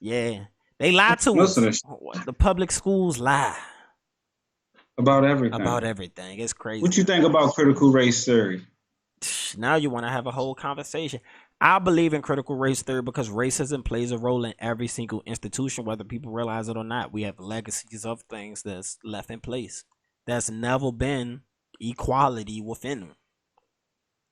Yeah, they lie to us. The public schools lie about everything. About everything. It's crazy. What you think about critical race theory? Now you want to have a whole conversation. I believe in critical race theory because racism plays a role in every single institution, whether people realize it or not. We have legacies of things that's left in place. There's never been equality within them.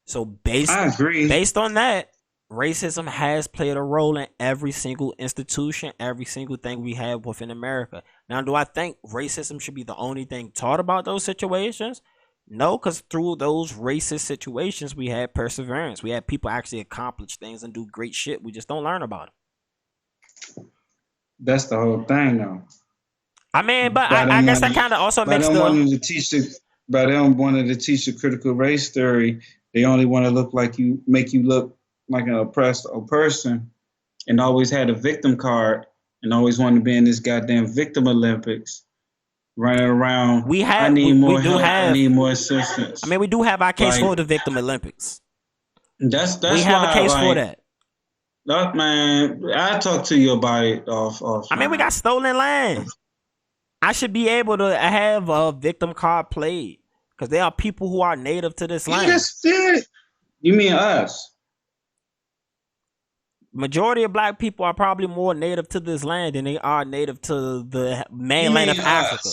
So based on that, racism has played a role in every single institution, every single thing we have within America. Now, do I think racism should be the only thing taught about those situations? No, because through those racist situations, we had perseverance. We had people actually accomplish things and do great shit. We just don't learn about it. That's the whole thing, though. I mean, but I guess that kind of also makes them wanting to teach the critical race theory. They only want to make you look like an oppressed person, and always had a victim card, and always wanted to be in this goddamn victim Olympics. Running around. I need more help. I need more assistance. I mean, we do have our case for the Victim Olympics. That's we have a case for that. Look, man, I talk to you about it off. I mean, we got stolen land. I should be able to have a victim card played because there are people who are native to this land. Yes, you mean us? Majority of black people are probably more native to this land than they are native to the mainland of Africa.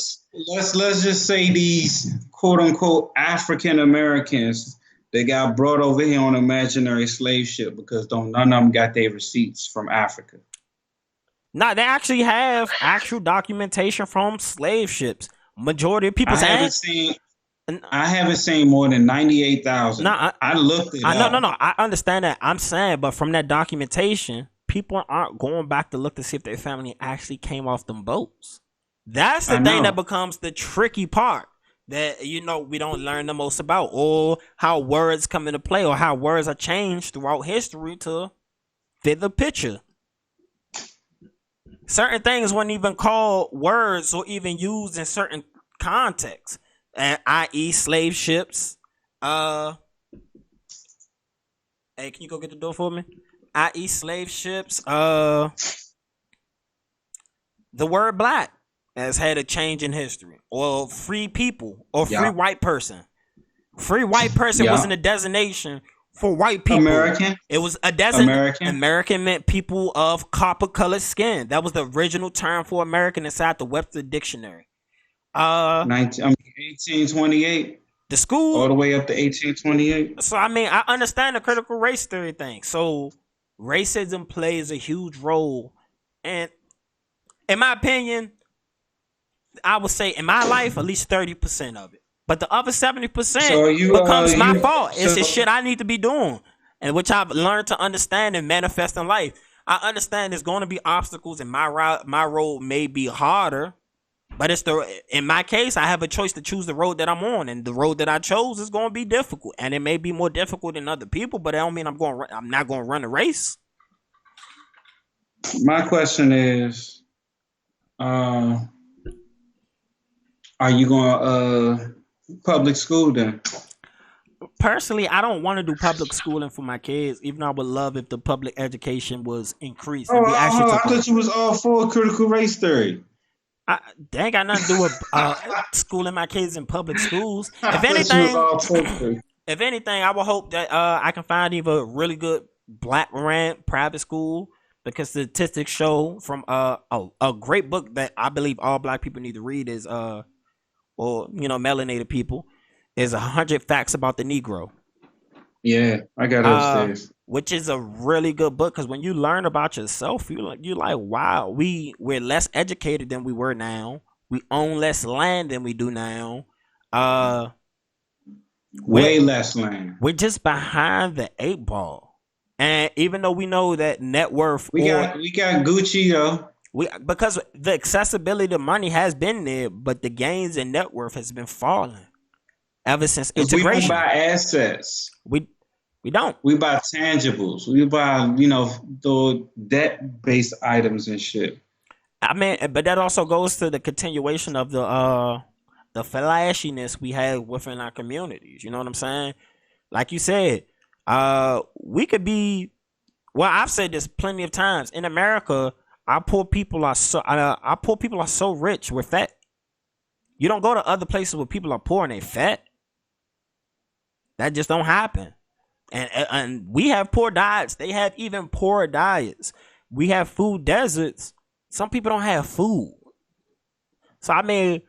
Let's just say these quote unquote African Americans that got brought over here on an imaginary slave ship because none of them got their receipts from Africa. No, they actually have actual documentation from slave ships. Majority of people I haven't seen more than 98,000. No, I looked it up. No. I understand that. I'm saying, but from that documentation, people aren't going back to look to see if their family actually came off them boats. That's the thing that becomes the tricky part that, we don't learn the most about, or how words come into play, or how words are changed throughout history to fit the picture. Certain things weren't even called words or even used in certain contexts. I.e. slave ships. Hey, can you go get the door for me? I.e. slave ships. The word black has had a change in history. Or free people. Or free white person. Free white person wasn't a designation for white people. American. It was a designation. American meant people of copper-colored skin. That was the original term for American inside the Webster Dictionary. 1828. The school all the way up to 1828. So I mean, I understand the critical race theory thing. So racism plays a huge role, and in my opinion, I would say in my life at least 30% of it. But the other 70% becomes my fault. It's the shit I need to be doing, and which I've learned to understand and manifest in life. I understand there's going to be obstacles, and my road may be harder. But in my case, I have a choice to choose the road that I'm on, and the road that I chose is going to be difficult, and it may be more difficult than other people. But I don't mean I'm not going to run a race. My question is, are you going to public school then? Personally, I don't want to do public schooling for my kids, even though I would love if the public education was increased. I thought you was all for critical race theory. They ain't got nothing to do with schooling my kids in public schools. If anything, I would hope that I can find either a really good black-ran private school, because statistics show from a great book that I believe all black people need to read is melanated people, is 100 Facts About the Negro. Yeah, I got upstairs. Which is a really good book, because when you learn about yourself, you're like, wow, we're less educated than we were now. We own less land than we do now. Way less land. We're just behind the 8 ball. And even though we know that net worth, we got Gucci though. Because the accessibility to money has been there, but the gains in net worth has been falling ever since integration. We buy assets. We don't. We buy tangibles. We buy, the debt-based items and shit. I mean, but that also goes to the continuation of the flashiness we have within our communities. You know what I'm saying? Like you said, we could be. Well, I've said this plenty of times. In America, Our poor people are so rich. We're fat. You don't go to other places where people are poor and they fat. That just don't happen. And we have poor diets. They have even poorer diets. We have food deserts. Some people don't have food. So I mean,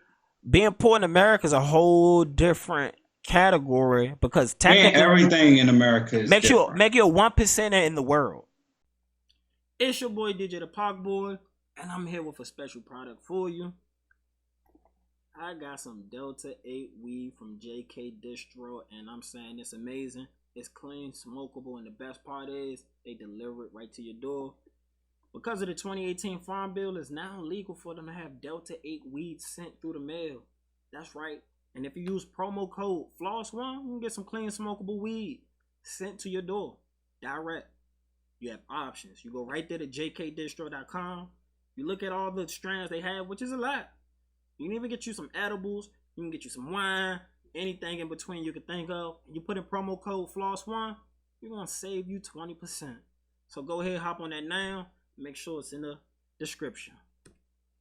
being poor in America is a whole different category because technically everything in America is make different. you a 1%er in the world. It's your boy DJTheParkBoy, and I'm here with a special product for you. I got some Delta 8 weed from JK Distro, and I'm saying it's amazing. It's clean, smokable, and the best part is they deliver it right to your door. Because of the 2018 Farm Bill, it's now legal for them to have Delta 8 weed sent through the mail. That's right. And if you use promo code FLOSS1, you can get some clean, smokable weed sent to your door direct. You have options. You go right there to jkdistro.com. You look at all the strands they have, which is a lot. You can even get you some edibles. You can get you some wine. Anything in between you can think of. You put in promo code FLOSS1, you're going to save you 20%. So go ahead, hop on that now. Make sure it's in the description.